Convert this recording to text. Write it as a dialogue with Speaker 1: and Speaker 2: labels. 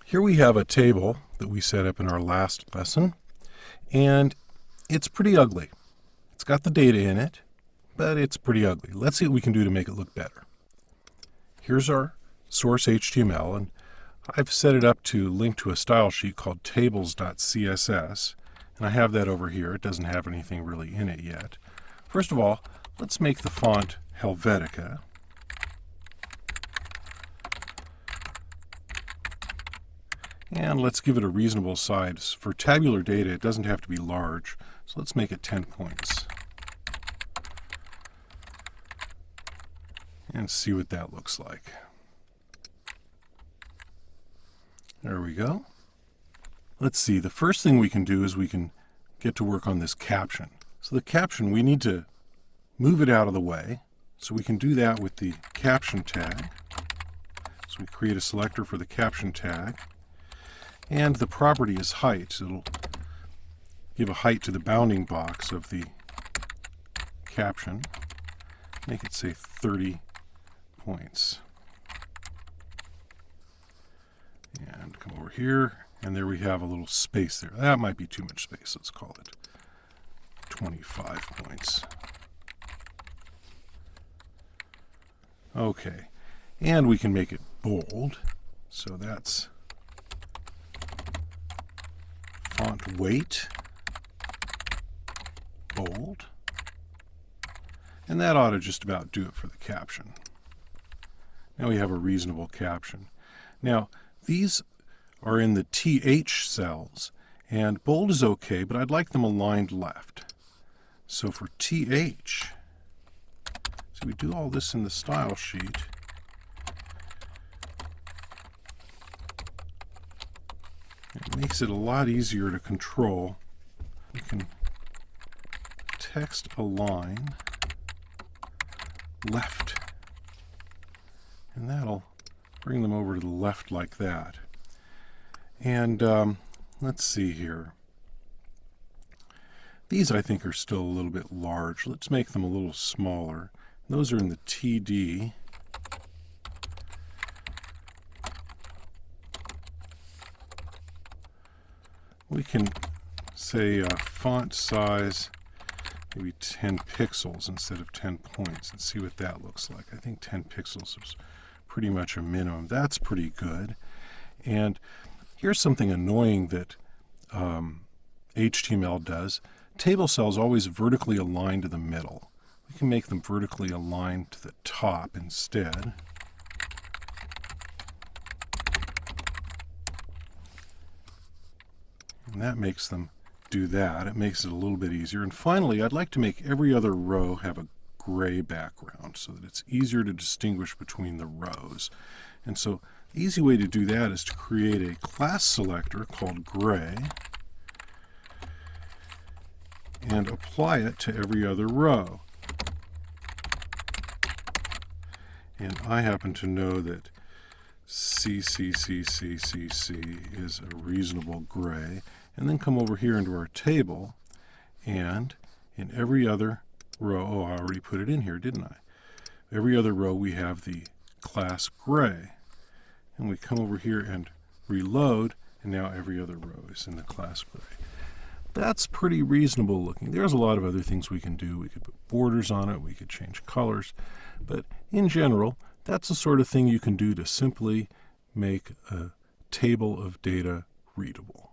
Speaker 1: Here we have a table that we set up in our last lesson, and it's pretty ugly. It's got the data in it, but it's pretty ugly. Let's see what we can do to make it look better. Here's our source HTML, and I've set it up to link to a style sheet called tables.css, and I have that over here. It doesn't have anything really in it yet. First of all, let's make the font Helvetica. And let's give it a reasonable size. For tabular data, it doesn't have to be large, so let's make it 10 points. And see what that looks like. There we go. Let's see, the first thing we can do is we can get to work on this caption. So the caption, we need to move it out of the way. So we can do that with the caption tag. So we create a selector for the caption tag. And the property is height. So it'll give a height to the bounding box of the caption. Make it say 30 points. And come over here, and there we have a little space there. That might be too much space. Let's call it 25 points. Okay, and we can make it bold. So that's font weight, bold, and that ought to just about do it for the caption. Now we have a reasonable caption. Now these are in the TH cells, and bold is okay, but I'd like them aligned left. So for TH, so we do all this in the style sheet. It makes it a lot easier to control. We can text align left, and that'll bring them over to the left like that. And let's see here. These I think are still a little bit large. Let's make them a little smaller. Those are in the TD. We can say font size maybe 10 pixels instead of 10 points and see what that looks like. I think 10 pixels is pretty much a minimum. That's pretty good. And here's something annoying that HTML does. Table cells always vertically align to the middle. We can make them vertically aligned to the top instead. And that makes them do that. It makes it a little bit easier. And finally, I'd like to make every other row have a gray background so that it's easier to distinguish between the rows. And so the easy way to do that is to create a class selector called gray and apply it to every other row. And I happen to know that CCCCCC is a reasonable gray. And then come over here into our table, and in every other row, oh, I already put it in here, didn't I? Every other row we have the class gray. And we come over here and reload, and now every other row is in the class gray. That's pretty reasonable looking. There's a lot of other things we can do. We could put borders on it, we could change colors, but in general, that's the sort of thing you can do to simply make a table of data readable.